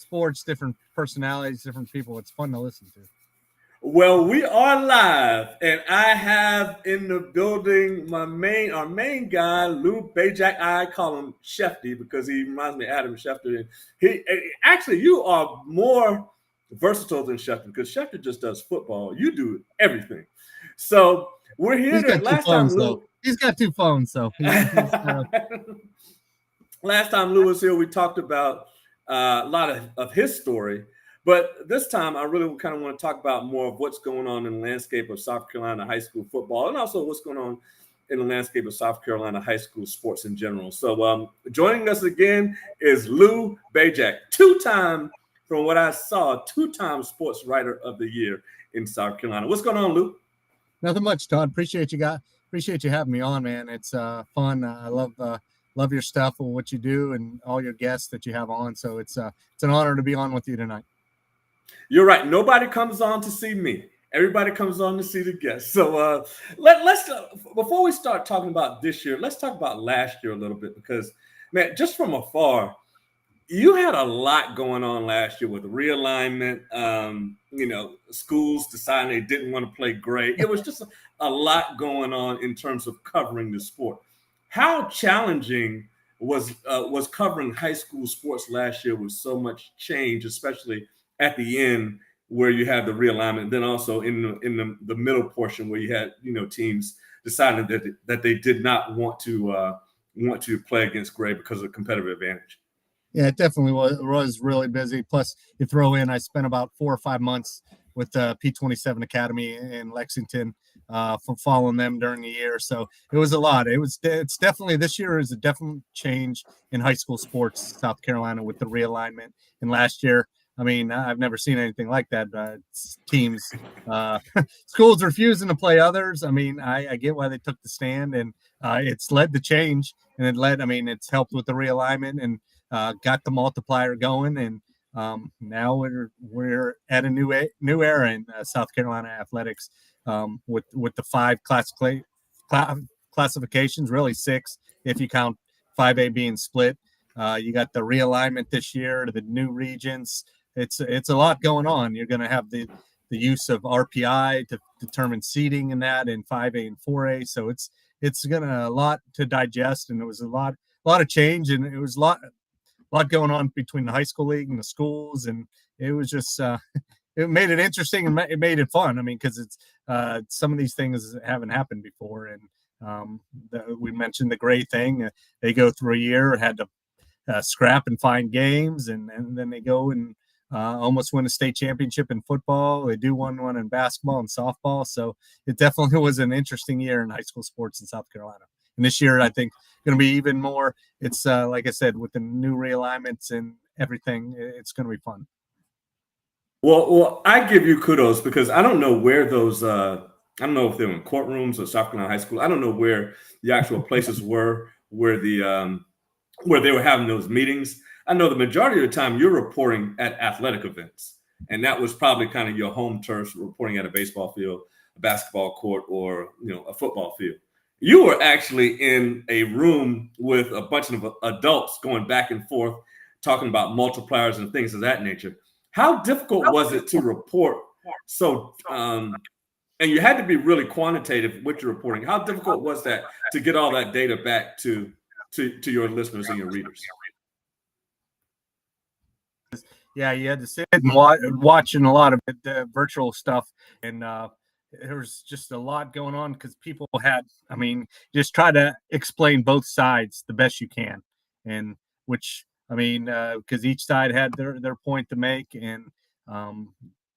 sports, different personalities, different people. It's fun to listen to. Well, we are live, and I have in the building our main guy, Lou Bezjak. I call him Shefty because he reminds me of Adam Schefter. And actually, you are more versatile than Schefter because Schefter just does football. You do everything. So we're here He's to got two last time phones, though. Lou. He's got two phones, so Last time Lou was here, we talked about a lot of his story. But this time, I really kind of want to talk about more of what's going on in the landscape of South Carolina high school football and also what's going on in the landscape of South Carolina high school sports in general. So joining us again is Lou Bezjak, from what I saw, two-time Sports Writer of the Year in South Carolina. What's going on, Lou? Nothing much, Todd. Appreciate you having me on, man. It's fun. I love your stuff and what you do and all your guests that you have on. So it's an honor to be on with you tonight. You're right. Nobody comes on to see me. Everybody comes on to see the guests. So let's before we start talking about this year, let's talk about last year a little bit because, man, just from afar, you had a lot going on last year with realignment. Schools deciding they didn't want to play great. It was just a lot going on in terms of covering the sport. How challenging was covering high school sports last year with so much change, especially at the end where you had the realignment, then also in the middle portion where you had teams deciding that they did not want to play against Gray because of competitive advantage. Yeah, it definitely was really busy. Plus, you throw in, I spent about 4 or 5 months with the P27 Academy in Lexington, for following them during the year. So it was a lot. It's definitely, this year is a definite change in high school sports, South Carolina, with the realignment. And last year, I mean, I've never seen anything like that. Teams, schools refusing to play others. I mean, I get why they took the stand, and it's led to change, and it's helped with the realignment and got the multiplier going. And now we're at a new era in South Carolina athletics, with the 5 classifications, really 6 if you count 5A being split. You got the realignment this year to the new regions. It's a lot going on. You're going to have the use of RPI to determine seeding in that in 5A and 4A. So it's gonna a lot to digest, and it was a lot of change, and it was a lot going on between the high school league and the schools, and it was just it made it interesting and it made it fun. I mean, because it's some of these things haven't happened before, and we mentioned the Gray thing. They go through a year, had to scrap and find games, and then they go and almost win a state championship in football. They do one in basketball and softball. So it definitely was an interesting year in high school sports in South Carolina. And this year, I think, going to be even more. It's like I said, with the new realignments and everything, it's going to be fun. Well, I give you kudos because I don't know where those. I don't know if they were in courtrooms or South Carolina high school. I don't know where the actual places were where they were having those meetings. I know the majority of the time you're reporting at athletic events, and that was probably kind of your home turf, reporting at a baseball field, a basketball court, or a football field. You were actually in a room with a bunch of adults going back and forth, talking about multipliers and things of that nature. How difficult was it to report? So, and you had to be really quantitative with your reporting. How difficult was that to get all that data back to your listeners and your readers? Yeah, you had to sit and watching a lot of it, virtual stuff, and there was just a lot going on because people had, just try to explain both sides the best you can, and which, because each side had their point to make, and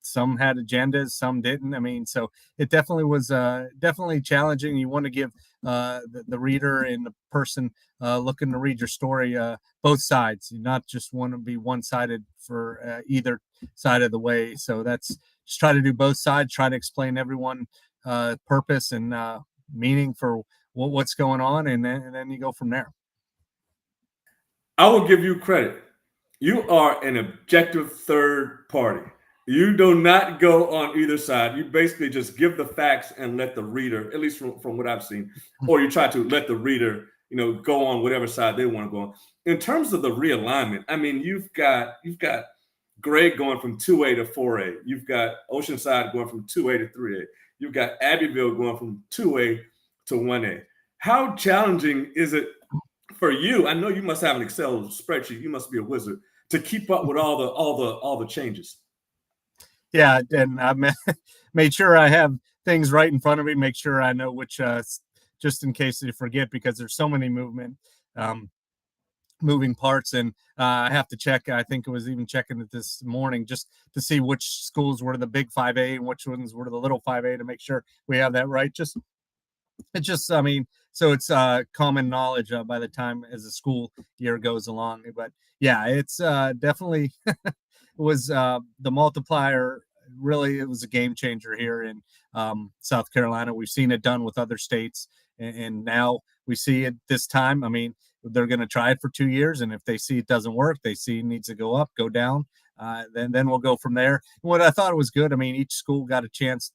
some had agendas, some didn't. So it definitely was definitely challenging. You want to give the reader and the person looking to read your story both sides. You not just want to be one-sided for either side of the way. So that's just try to do both sides, try to explain everyone purpose and meaning for what's going on, and then you go from there. I will give you credit. You are an objective third party. You do not go on either side. You basically just give the facts and let the reader, at least from what I've seen, or you try to let the reader, go on whatever side they want to go on. In terms of the realignment, you've got Gray going from 2A to 4A. You've got Oceanside going from 2A to 3A. You've got Abbeville going from 2A to 1A. How challenging is it for you? I know you must have an Excel spreadsheet. You must be a wizard to keep up with all the changes. Yeah, and I made sure I have things right in front of me. Make sure I know which, just in case you forget, because there's so many moving parts, and I have to check. I think it was even checking it this morning just to see which schools were the big 5A and which ones were the little 5A to make sure we have that right. I mean, so it's common knowledge by the time as the school year goes along. But yeah, it's definitely was the multiplier. Really, it was a game changer here in South Carolina. We've seen it done with other states, and now we see it this time. I mean, they're going to try it for 2 years, and if they see it doesn't work, they see it needs to go up, go down, then we'll go from there. What I thought was good, I mean, each school got a chance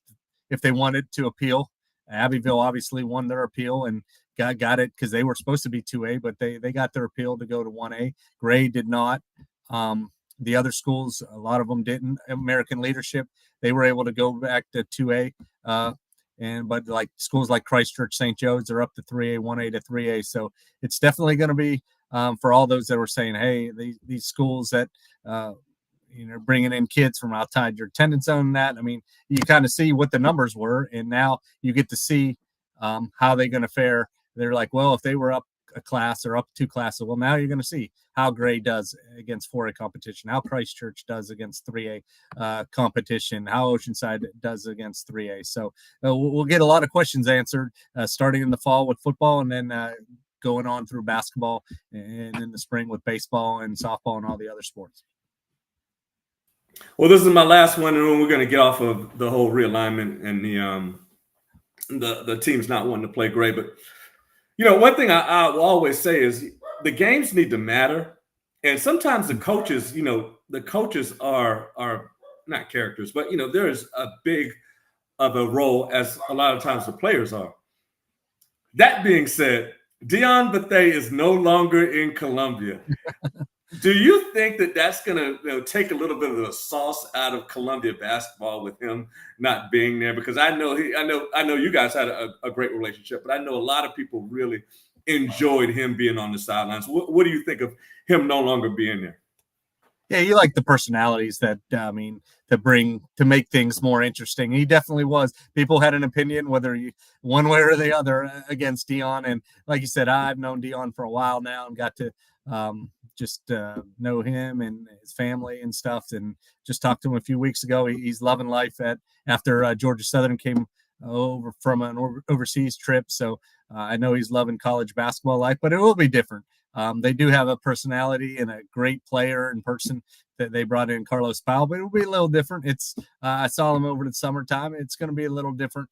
if they wanted to appeal. Abbeville obviously won their appeal and got it because they were supposed to be 2A, but they got their appeal to go to 1A. Gray did not. The other schools, a lot of them didn't. American Leadership, they were able to go back to 2A. But like schools like Christchurch, St. Joe's are up to 3A, 1A to 3A. So it's definitely going to be for all those that were saying, hey, these schools that bringing in kids from outside your attendance zone. That I mean, you kind of see what the numbers were, and now you get to see how they're going to fare. They're like, well, if they were up a class or up 2 classes, well, now you're going to see how Gray does against 4A competition, how Christchurch does against 3A competition, how Oceanside does against 3A. So we'll get a lot of questions answered starting in the fall with football, and then going on through basketball, and in the spring with baseball and softball and all the other sports. Well, this is my last one, and then we're going to get off of the whole realignment and the teams not wanting to play Gray. But one thing I will always say is the games need to matter, and sometimes the coaches are not characters, but there's a big of a role as a lot of times the players are. That being said, Dion Bethea is no longer in Columbia. Do you think that that's going to take a little bit of the sauce out of Columbia basketball with him not being there? Because I know you guys had a great relationship, but I know a lot of people really enjoyed him being on the sidelines. What do you think of him no longer being there? Yeah, you like the personalities that to make things more interesting. He definitely was. People had an opinion whether one way or the other against Dion, and like you said, I've known Dion for a while now and got to just know him and his family and stuff, and just talked to him a few weeks ago. He's loving life after Georgia Southern came over from an overseas trip. So I know he's loving college basketball life, but it will be different. They do have a personality and a great player in person that they brought in, Carlos Powell, but it will be a little different. I saw him over the summertime. It's going to be a little different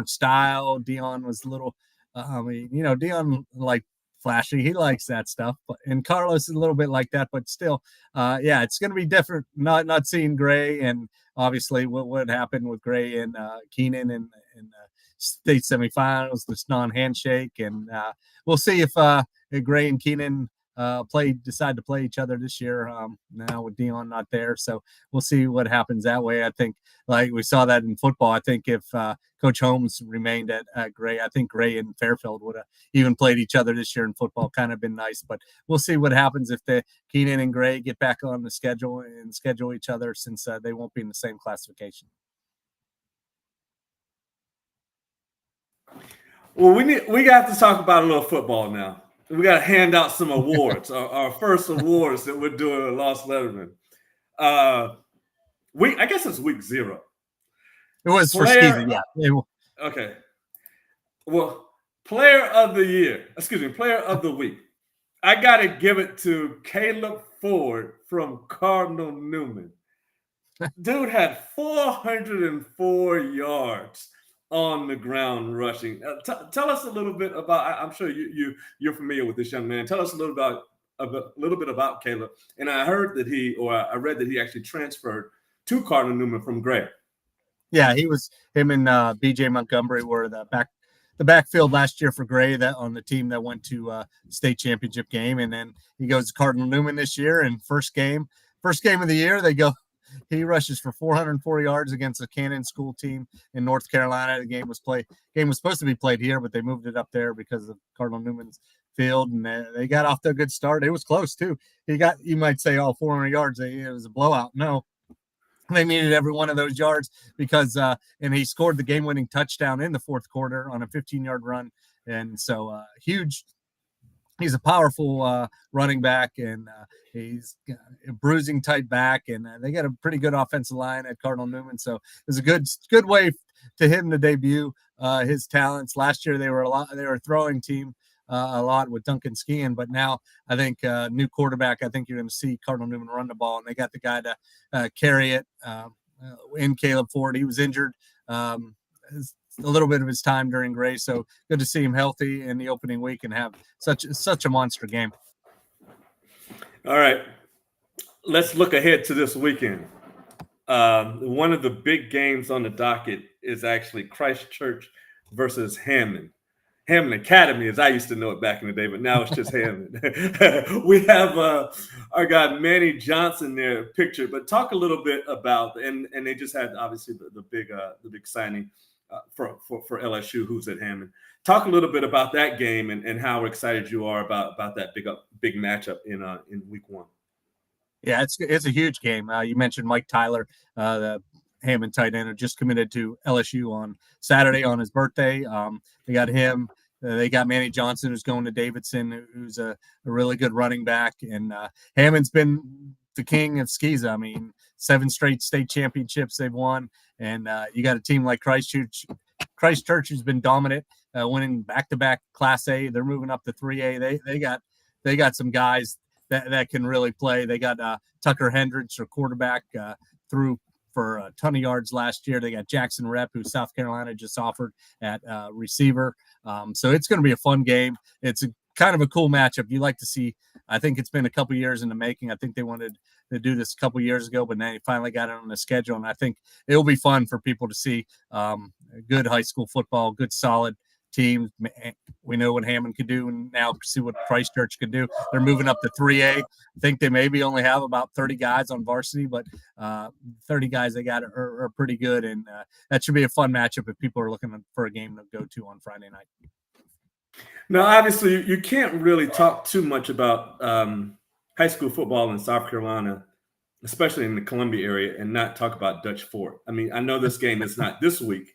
style. Dion was a little, Dion like flashy. He likes that stuff, and Carlos is a little bit like that, but still, it's going to be different. Not seeing Gray, and obviously what happened with Gray and Keenan in state semifinals, this non-handshake, and we'll see if Gray and Keenan decide to play each other this year. Now with Dion not there, so we'll see what happens that way. I think, like we saw that in football. I think if Coach Holmes remained at Gray, I think Gray and Fairfield would have even played each other this year in football. Kind of been nice, but we'll see what happens if the Keenan and Gray get back on the schedule and schedule each other, since they won't be in the same classification. Well, we got to talk about a little football now. We got to hand out some awards, our first awards that we're doing at Lost Lettermen. I guess it's week 0. It was for season, yeah. Okay. Well, player of the week. I got to give it to Caleb Ford from Cardinal Newman. Dude had 404 yards on the ground rushing. Tell us a little bit about. I'm sure you're familiar with this young man. Tell us a little bit about Caleb. And I heard that I read that he actually transferred to Cardinal Newman from Gray. Yeah, him and BJ Montgomery were the backfield last year for Gray, that on the team that went to state championship game, and then he goes to Cardinal Newman this year, and first first game of the year. He rushes for 404 yards against a Cannon School team in North Carolina. The game was supposed to be played here, but they moved it up there because of Cardinal Newman's field, and they got off to a good start. It was close too. You might say, 400 yards. It was a blowout. No, they needed every one of those yards because and he scored the game-winning touchdown in the fourth quarter on a 15-yard run, and so huge. He's a powerful running back, and he's a bruising tight back, and they got a pretty good offensive line at Cardinal Newman. So it's a good way to him to debut his talents. Last year they were a throwing team a lot with Duncan Skian, but now I think new quarterback. I think you're going to see Cardinal Newman run the ball, and they got the guy to carry it in Caleb Ford. He was injured. A little bit of his time during Grace, so good to see him healthy in the opening week and have such a monster game. All right, let's look ahead to this weekend. One of the big games on the docket is actually Christchurch versus Hammond Academy, as I used to know it back in the day, but now it's just Hammond. We have our guy Manny Johnson there pictured, but talk a little bit about, and they just had obviously the big signing for LSU, who's at Hammond. Talk a little bit about that game and how excited you are about that big matchup in week one. Yeah, it's a huge game. You mentioned Mike Tyler, the Hammond tight end, who just committed to LSU on Saturday on his birthday. They got him. They got Manny Johnson, who's going to Davidson, who's a really good running back. And Hammond's been the king of Skeeza. I mean, 7 straight state championships they've won. And you got a team like Christchurch. Christchurch has been dominant, winning back-to-back Class A. They're moving up to 3A. They got some guys that can really play. They got Tucker Hendricks, their quarterback, threw for a ton of yards last year. They got Jackson Rep, who South Carolina just offered at receiver. So it's going to be a fun game. It's kind of a cool matchup. You like to see. I think it's been a couple years in the making. I think they wanted to do this a couple years ago, but now they finally got it on the schedule. And I think it'll be fun for people to see good high school football, good solid teams. We know what Hammond could do, and now see what Christchurch could do. They're moving up to 3A. I think they maybe only have about 30 guys on varsity, but 30 guys they got are pretty good, and that should be a fun matchup if people are looking for a game to go to on Friday night. Now, obviously, you can't really talk too much about high school football in South Carolina, especially in the Columbia area, and not talk about Dutch Fork. I mean, I know this game is not this week.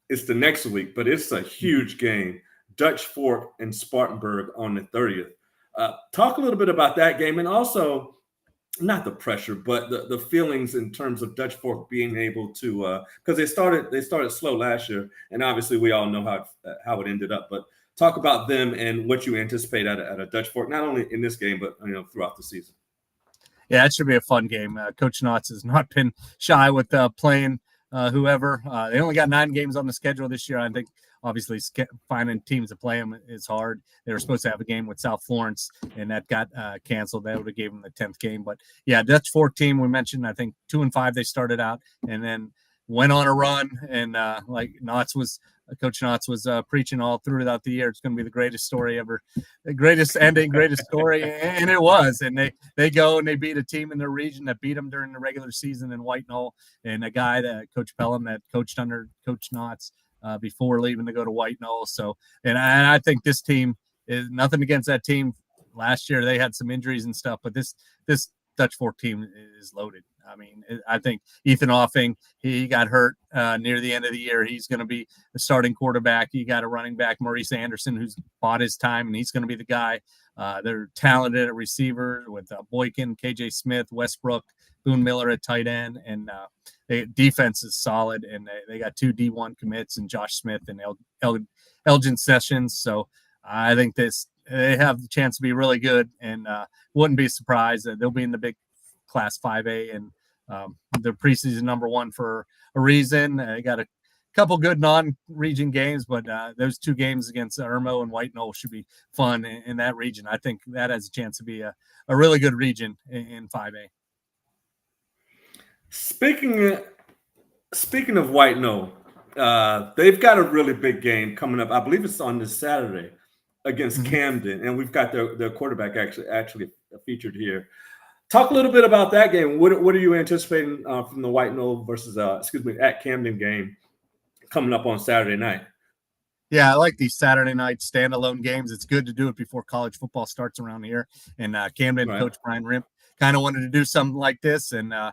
It's the next week, but it's a huge game. Dutch Fork and Spartanburg on the 30th. Talk a little bit about that game, and also not the pressure, but the feelings in terms of Dutch Fork being able to because they started slow last year, and obviously we all know how it ended up. But talk about them and what you anticipate at a Dutch Fork, not only in this game but throughout the season. Yeah, it should be a fun game. Coach Knotts has not been shy with playing whoever. They only got 9 games on the schedule this year. I think obviously finding teams to play them is hard. They were supposed to have a game with South Florence, and that got canceled. That would have gave them the 10th game. But yeah, Dutch Fork team we mentioned, I think 2-5 they started out, and then went on a run. And like Coach Knotts was preaching all throughout the year. It's going to be the greatest story ever, the greatest ending, greatest story, and it was. And they go and they beat a team in their region that beat them during the regular season in White Knoll, and a guy that Coach Pelham that coached under Coach Knotts before leaving to go to White Knoll. So, and I think this team is nothing against that team. Last year they had some injuries and stuff, but this Dutch Fork team is loaded. I mean, I think Ethan Offing, he got hurt near the end of the year. He's going to be the starting quarterback. You got a running back, Maurice Anderson, who's bought his time, and he's going to be the guy. They're talented at receiver with Boykin, KJ Smith, Westbrook, Boone Miller at tight end, and defense is solid. And they got 2 D1 commits, and Josh Smith and Elgin Sessions. So I think they have the chance to be really good, and wouldn't be surprised that they'll be in the big Class 5A, and they're preseason number 1 for a reason. They got a couple good non-region games, but those 2 games against Irmo and White Knoll should be fun in that region. I think that has a chance to be a really good region in 5A. Speaking of White Knoll, they've got a really big game coming up. I believe it's on this Saturday against Camden, and we've got their quarterback actually featured here. Talk a little bit about that game. What are you anticipating from the White Knoll versus at Camden game coming up on Saturday night? Yeah, I like these Saturday night standalone games. It's good to do it before college football starts around here. And Camden Right. coach Brian Rimp kind of wanted to do something like this. And they're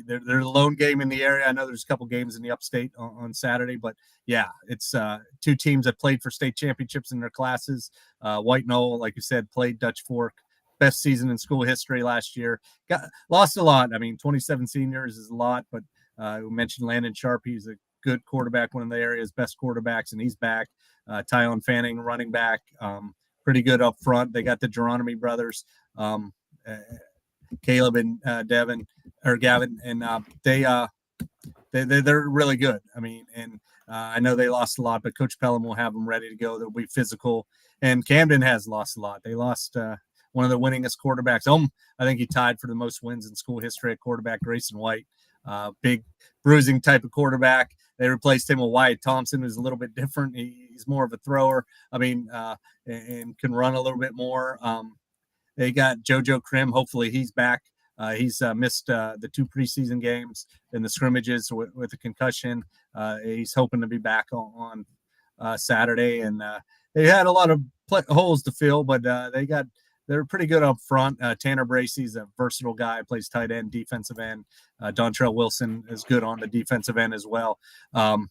the lone game in the area. I know there's a couple games in the upstate on Saturday, but yeah, it's two teams that played for state championships in their classes. White Knoll, like you said, played Dutch Fork. Best season in school history last year. Lost a lot. I mean, 27 seniors is a lot, but we mentioned Landon Sharp. He's a good quarterback, one of the area's best quarterbacks, and he's back. Tyon Fanning, running back, pretty good up front. They got the Geronimi brothers, Caleb and Gavin, and they're really good. I mean, and I know they lost a lot, but Coach Pelham will have them ready to go. They'll be physical. And Camden has lost a lot. They lost one of the winningest quarterbacks. I think he tied for the most wins in school history at quarterback, Grayson White. Big bruising type of quarterback. They replaced him with Wyatt Thompson, who's a little bit different. He's more of a thrower. I mean, and can run a little bit more. They got JoJo Krim. Hopefully he's back. He's missed the 2 preseason games and the scrimmages with a concussion. He's hoping to be back on Saturday. And they had a lot of holes to fill, but they're pretty good up front. Tanner Bracey's a versatile guy, plays tight end, defensive end. Dontrell Wilson is good on the defensive end as well.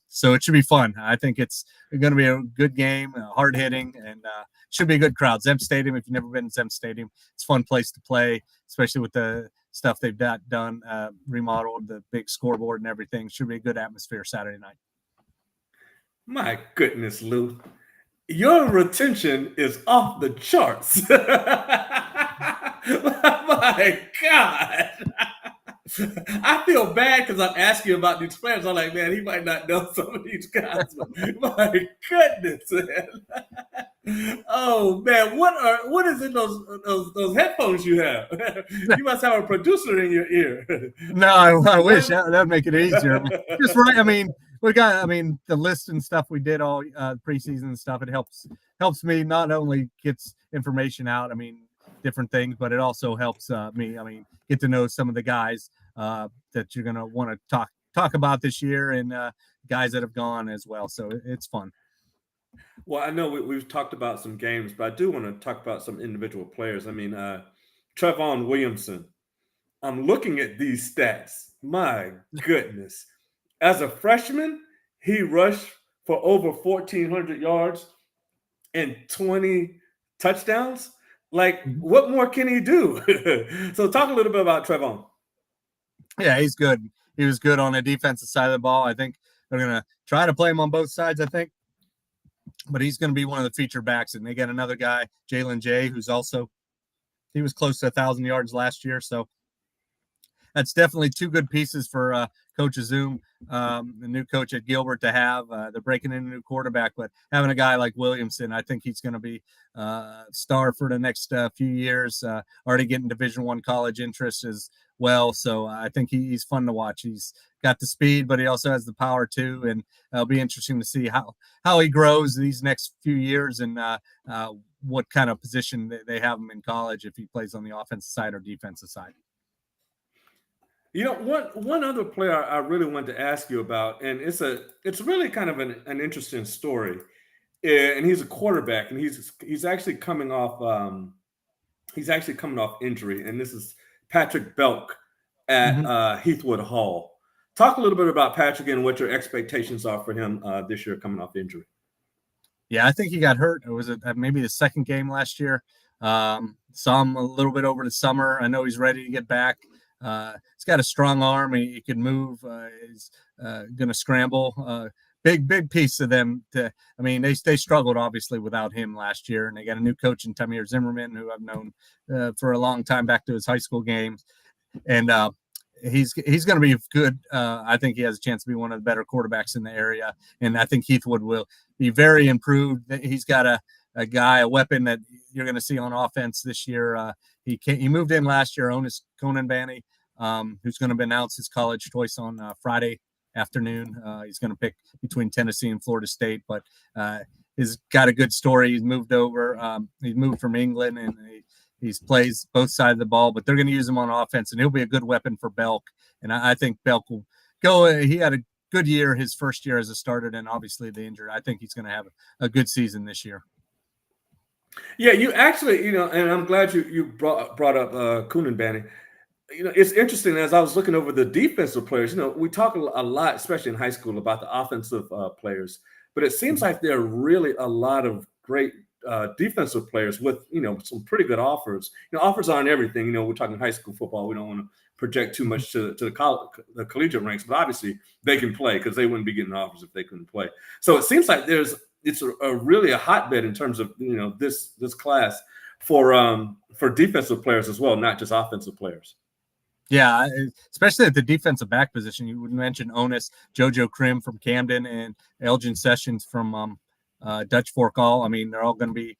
So it should be fun. I think it's going to be a good game, hard hitting, and should be a good crowd. Zem Stadium, if you've never been to Zem Stadium, it's a fun place to play, especially with the stuff they've done, remodeled, the big scoreboard and everything. Should be a good atmosphere Saturday night. My goodness, Lou. Your retention is off the charts. My God. I feel bad because I'm asking you about these players. I'm like, man, he might not know some of these guys, but my goodness, man. Oh man, what is in those headphones you have? You must have a producer in your ear. No, I wish that'd make it easier. Just right. I mean, the list and stuff we did all preseason and stuff. It helps me not only gets information out. I mean, different things, but it also helps me. I mean, get to know some of the guys that you're gonna want to talk about this year and guys that have gone as well. So it's fun. Well, I know we've talked about some games, but I do want to talk about some individual players. I mean, Trevon Williamson. I'm looking at these stats. My goodness. As a freshman, he rushed for over 1,400 yards and 20 touchdowns. Like, what more can he do? So talk a little bit about Trevon. Yeah, he's good. He was good on the defensive side of the ball. I think they're going to try to play him on both sides, I think. But he's going to be one of the feature backs. And they got another guy, Jalen Jay, who's also – he was close to 1,000 yards last year. So that's definitely 2 good pieces for Coach Azum, the new coach at Gilbert, to have. They're breaking in a new quarterback, but having a guy like Williamson, I think he's going to be a star for the next few years. Already getting Division I college interest as well, so I think he's fun to watch. He's got the speed, but he also has the power too, and it'll be interesting to see how he grows these next few years and what kind of position they have him in college, if he plays on the offensive side or defensive side. You know, one other player I really wanted to ask you about, and it's really kind of an interesting story. And he's a quarterback, and he's actually coming off injury, and this is Patrick Belk at Heathwood Hall. Talk a little bit about Patrick and what your expectations are for him this year coming off injury. Yeah, I think he got hurt. It was maybe the second game last year. Saw him a little bit over the summer. I know he's ready to get back. He's got a strong arm. He can move. He's going to scramble. Big piece of them. They struggled obviously without him last year, and they got a new coach in Tamir Zimmerman, who I've known for a long time, back to his high school games, and he's going to be good. I think he has a chance to be one of the better quarterbacks in the area, and I think Heathwood will be very improved. He's got a weapon that you're going to see on offense this year. He moved in last year, Onis Conanbanny, who's going to announce his college choice on Friday afternoon. He's going to pick between Tennessee and Florida State, but he's got a good story. He's moved over. He moved from England, and He plays both sides of the ball, but they're going to use him on offense, and he'll be a good weapon for Belk. And I think Belk will go. He had a good year his first year as a starter, and obviously the injury. I think he's going to have a good season this year. Yeah, you actually, and I'm glad you brought up Kuninbani. It's interesting as I was looking over the defensive players. We talk a lot, especially in high school, about the offensive players, but it seems like there are really a lot of great defensive players with some pretty good offers. Offers aren't everything. We're talking high school football. We don't want to project too much to the collegiate ranks, but obviously they can play because they wouldn't be getting offers if they couldn't play. So it seems like it's really a hotbed in terms of this class for defensive players as well, not just offensive players. Yeah, especially at the defensive back position. You would mention Onus, JoJo Krim from Camden, and Elgin Sessions from Dutch Fork All. I mean, they're all going to be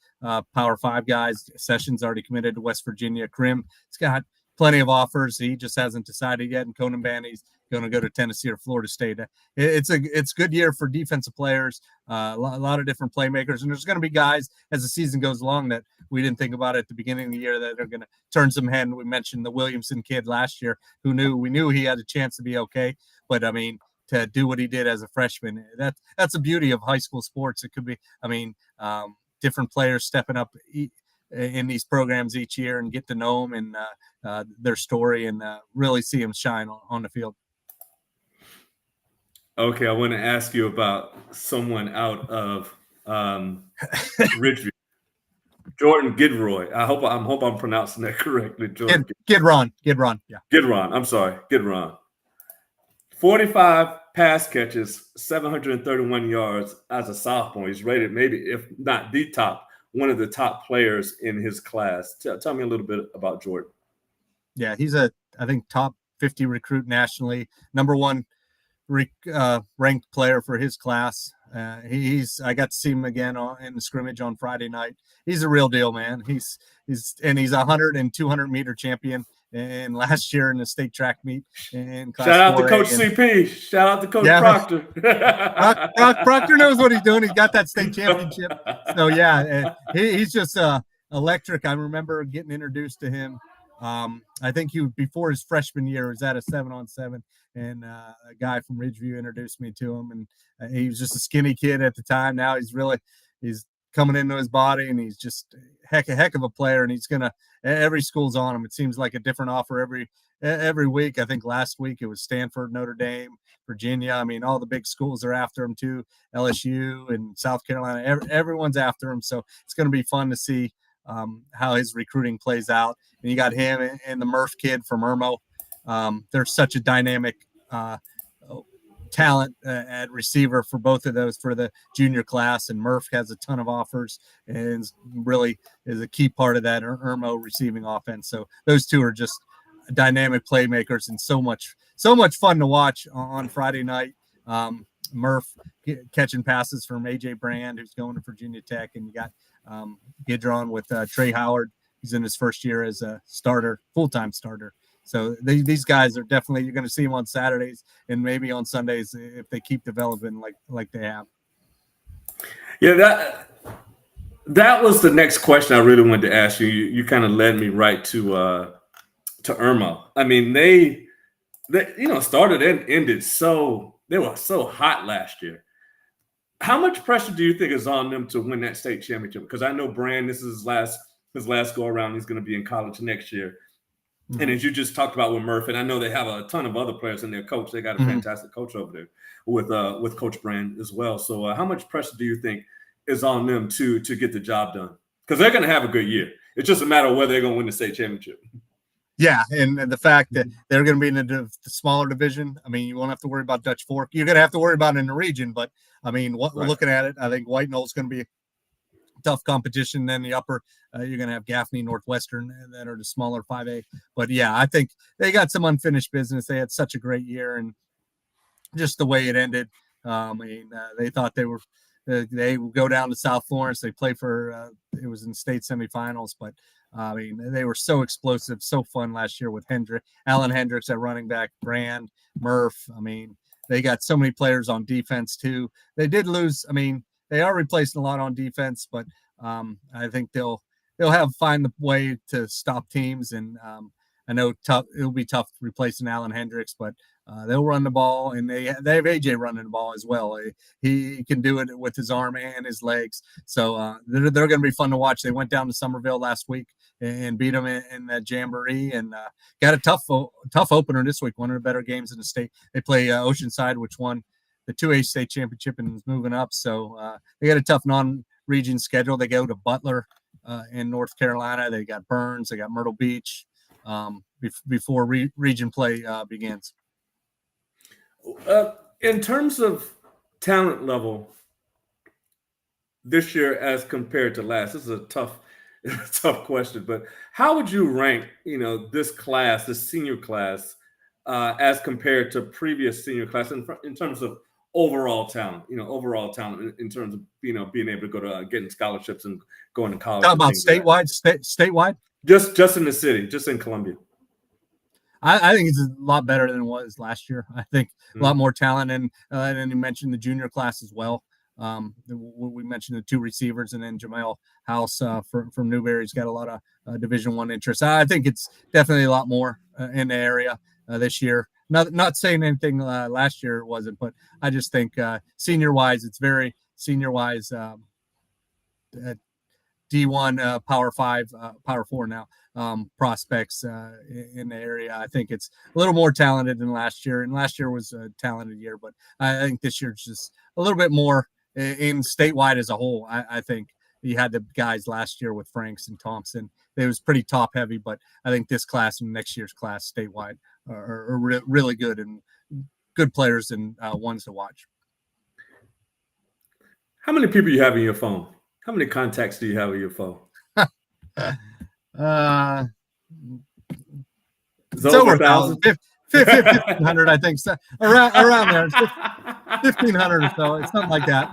Power 5 guys. Sessions already committed to West Virginia. Krim, he's got plenty of offers. He just hasn't decided yet. And Conan Banny's going to go to Tennessee or Florida State. It's a good year for defensive players. A lot of different playmakers, and there's going to be guys as the season goes along that we didn't think about at the beginning of the year that are going to turn some head. We mentioned the Williamson kid last year, we knew he had a chance to be okay, but I mean, to do what he did as a freshman, that's the beauty of high school sports. It could be, different players stepping up in these programs each year and get to know them and their story and really see them shine on the field. Okay, I want to ask you about someone out of Ridgeview, Jordan Gidroy. I hope I'm pronouncing that correctly. Jordan Gidron, yeah. Gidron. I'm sorry, Gidron. 45 pass catches, 731 yards as a sophomore. He's rated maybe, if not the top, one of the top players in his class. Tell me a little bit about Jordan. Yeah, he's I think top 50 recruit nationally, number one ranked player for his class. I got to see him again in the scrimmage on Friday night. He's a real deal, man. He's a 100 and 200 meter champion. And last year in the state track meet in class. Shout out to Coach CP. Shout out to Coach Proctor. Proctor knows what he's doing. He's got that state championship. So yeah, he's just electric. I remember getting introduced to him. I think before his freshman year was at a 7-on-7, and a guy from Ridgeview introduced me to him, and he was just a skinny kid at the time. Now he's coming into his body, and he's just heck of a player, and he's gonna. Every school's on him. It seems like a different offer every week. I think last week it was Stanford, Notre Dame, Virginia. I mean, all the big schools are after him too. LSU and South Carolina. Everyone's after him. So it's going to be fun to see how his recruiting plays out. And you got him and the Murph kid from Irmo. They're such a dynamic talent at receiver for both of those for the junior class, and Murph has a ton of offers and really is a key part of that Irmo receiving offense. So those two are just dynamic playmakers and so much fun to watch on Friday night. Murph catching passes from AJ Brand, who's going to Virginia Tech, and you got Gidron with Trey Howard. He's in his first year as a starter, full-time starter. So these guys are definitely, you're going to see them on Saturdays and maybe on Sundays if they keep developing like they have. Yeah, that was the next question I really wanted to ask you. You kind of led me right to Irmo. I mean, they started and ended they were so hot last year. How much pressure do you think is on them to win that state championship? Because I know Brand, this is his last go around. He's going to be in college next year. And as you just talked about with Murph, and I know they have a ton of other players in their coach. They got a fantastic coach over there with Coach Brand as well. So how much pressure do you think is on them to get the job done? Because they're going to have a good year. It's just a matter of whether they're going to win the state championship. Yeah, and the fact that they're going to be in the smaller division. I mean, you won't have to worry about Dutch Fork. You're going to have to worry about it in the region. But, I mean, we're looking at it, I think White Knoll's going to be tough competition. Then the upper, you're going to have Gaffney, Northwestern that are the smaller 5A. But yeah, I think they got some unfinished business. They had such a great year, and just the way it ended. They thought they would go down to South Florence. They play for it was in state semifinals, but they were so explosive, so fun last year with Alan Hendricks at running back, Brand, Murph. I mean, they got so many players on defense too. They did lose. I mean, they are replacing a lot on defense, but I think they'll they'll find the way to stop teams. And I know it'll be tough replacing Alan Hendricks, but they'll run the ball, and they have AJ running the ball as well. He can do it with his arm and his legs. So they're going to be fun to watch. They went down to Somerville last week and beat them in the Jamboree, and got a tough opener this week. One of the better games in the state. They play Oceanside, which won the 2A state championship and is moving up. So they got a tough non-region schedule. They go to Butler in North Carolina. They got Burns. They got Myrtle Beach before region play begins. In terms of talent level this year as compared to last, this is a tough question, but how would you rank, this class, this senior class, as compared to previous senior class in terms of overall talent, in terms of, being able to go to getting scholarships and going to college? Talk about statewide? Just in the city, just in Columbia. I think it's a lot better than it was last year. I think a lot more talent, and you mentioned the junior class as well. We mentioned the two receivers, and then Jamel House from Newberry's got a lot of Division I interest. I think it's definitely a lot more in the area this year. Not saying anything last year it wasn't, but I just think senior wise, it's very senior wise. D1 Power 5, Power 4 now prospects in the area. I think it's a little more talented than last year, and last year was a talented year, but I think this year's just a little bit more in statewide as a whole. I think you had the guys last year with Franks and Thompson. It was pretty top heavy, but I think this class and next year's class statewide are really good and good players and ones to watch. How many people you have in your phone? How many contacts do you have in your phone? It's over 1,000. 1,500, I think. So around there. 1,500 or so. It's something like that.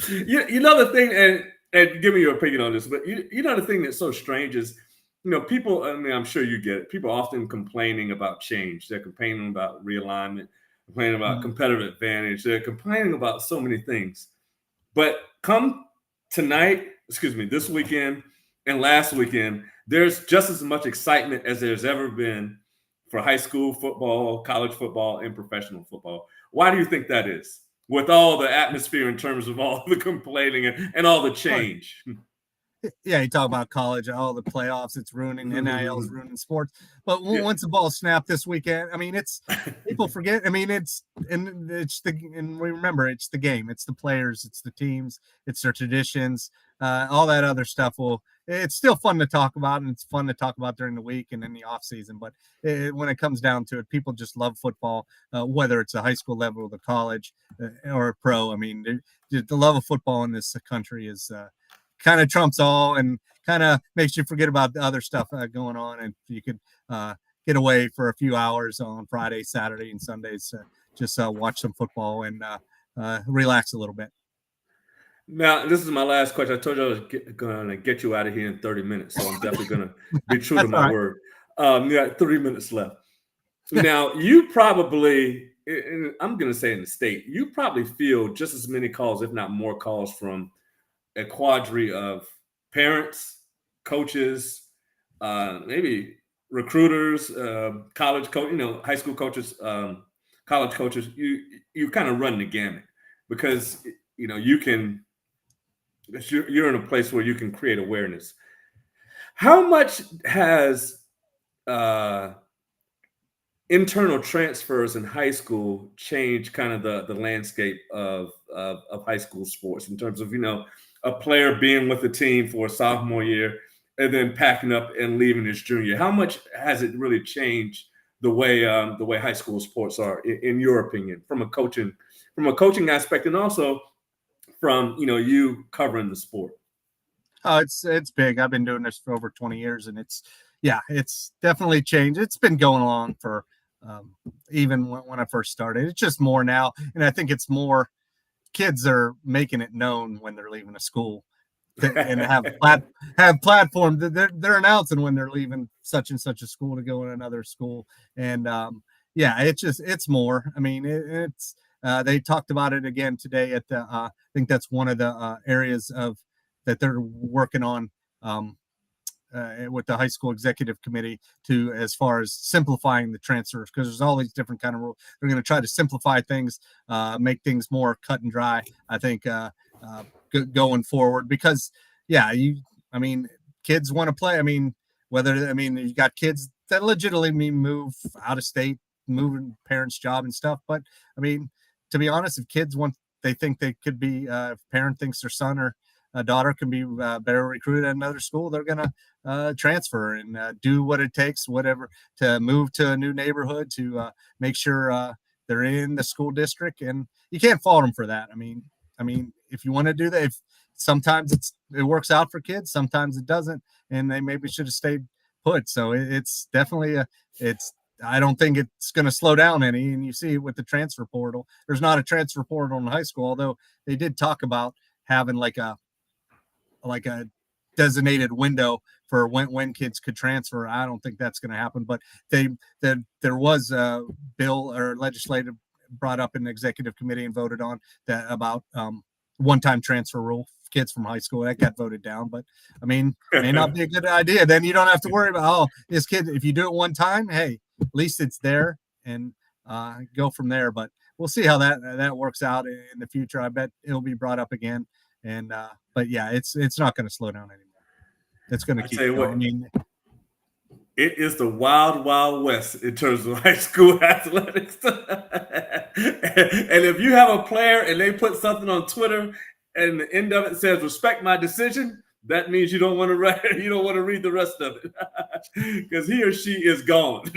You know the thing, and give me your opinion on this, but you know the thing that's so strange is, people, I'm sure you get it. People are often complaining about change. They're complaining about realignment, complaining about competitive advantage. They're complaining about so many things. But come this weekend and last weekend, there's just as much excitement as there's ever been for high school football, college football, and professional football. Why do you think that is? With all the atmosphere in terms of all the complaining and all the change. Yeah, you talk about college, all the playoffs, it's ruining NIL, is ruining sports. But once the ball snapped this weekend, it's people forget. And we remember it's the game, it's the players, it's the teams, it's their traditions, all that other stuff. Well, it's still fun to talk about, and it's fun to talk about during the week and in the off season. But when it comes down to it, people just love football, whether it's a high school level, the college, or a pro. The love of football in this country is kind of trumps all, and kind of makes you forget about the other stuff going on. And you could get away for a few hours on Friday, Saturday, and Sundays, just watch some football and relax a little bit. Now, this is my last question. I told you I was going to get you out of here in 30 minutes, so I'm definitely going to be true to my word. You got 3 minutes left. Now, you probably, I'm going to say in the state, you probably feel just as many calls, if not more calls, from a quadri of parents, coaches, maybe recruiters, college coach, high school coaches, college coaches. You kind of run the gamut because you're in a place where you can create awareness. How much has internal transfers in high school changed kind of the landscape of high school sports in terms of a player being with the team for a sophomore year and then packing up and leaving his junior year? How much has it really changed the way high school sports are, in your opinion, from a coaching aspect, and also from you covering the sport? Oh, it's big. I've been doing this for over 20 years, and it's definitely changed. It's been going along for even when I first started. It's just more now, and I think it's more kids are making it known when they're leaving a school, and have platforms. They're announcing when they're leaving such and such a school to go in another school, and it's more. It's they talked about it again today at the. I think that's one of the areas of that they're working on with the high school executive committee to as far as simplifying the transfers, because there's all these different kind of rules. They're going to try to simplify things, make things more cut and dry, I think, going forward, because kids want to play. You got kids that legitimately move out of state, moving parents' job and stuff. But to be honest, if kids they think they could be, if a parent thinks their son or a daughter can be better recruited at another school, they're going to transfer and do what it takes, whatever, to move to a new neighborhood, to make sure they're in the school district. And you can't fault them for that. If you want to do that, if sometimes it works out for kids, sometimes it doesn't, and they maybe should have stayed put. So it's definitely I don't think it's going to slow down any. And you see with the transfer portal, there's not a transfer portal in high school, although they did talk about having like a designated window for when kids could transfer. I don't think that's going to happen, but there was a bill or legislative brought up in the executive committee and voted on that about one-time transfer rule for kids from high school. That got voted down, but may not be a good idea. Then you don't have to worry about, this kid, if you do it one time, hey, at least it's there, and go from there. But we'll see how that works out in the future. I bet it'll be brought up again. And but yeah, it's not going to slow down anymore. It's going to keep going. It is the wild, wild west in terms of high school athletics. And if you have a player and they put something on Twitter and the end of it says "respect my decision," that means you don't want to read the rest of it, because he or she is gone.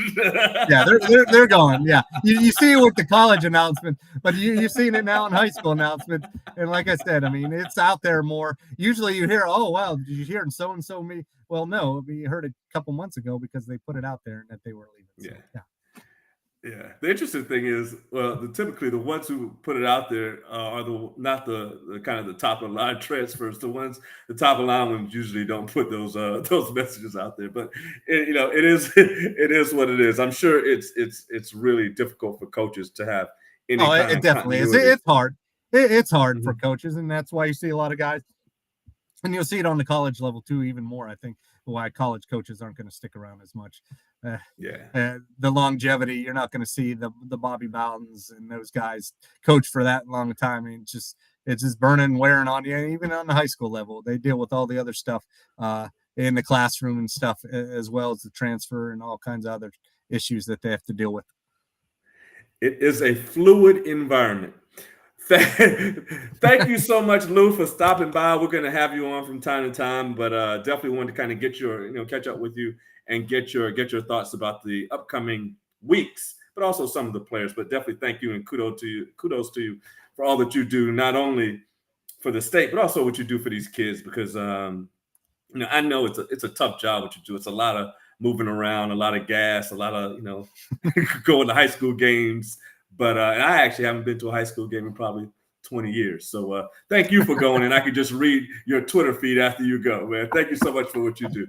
Yeah, they're gone. Yeah, you see it with the college announcement, but you've seen it now in high school announcements. And like I said, it's out there more. Usually you hear, "Oh, wow, did you hear so and so me?" Well, no, we heard it a couple months ago because they put it out there that they were leaving. So, yeah. The interesting thing is, typically the ones who put it out there are not the kind of the top of the line transfers. The top of the line ones usually don't put those messages out there. But it is what it is. I'm sure it's really difficult for coaches to have any. It definitely is. It's hard. It's hard for coaches, and that's why you see a lot of guys. And you'll see it on the college level too, even more. I think why college coaches aren't going to stick around as much. The longevity, you're not going to see the Bobby Bowdens and those guys coach for that long a time. It's just burning, wearing on you. Even on the high school level, they deal with all the other stuff in the classroom and stuff, as well as the transfer and all kinds of other issues that they have to deal with. It is a fluid environment. Thank you so much, Lou, for stopping by. We're going to have you on from time to time, but definitely wanted to kind of get catch up with you and get your thoughts about the upcoming weeks, but also some of the players. But definitely thank you, and kudos to you for all that you do, not only for the state, but also what you do for these kids, because I know it's a tough job what you do. It's a lot of moving around, a lot of gas, a lot of going to high school games. But I actually haven't been to a high school game in probably 20 years. So thank you for going, and I can just read your Twitter feed after you go, man. Thank you so much for what you do.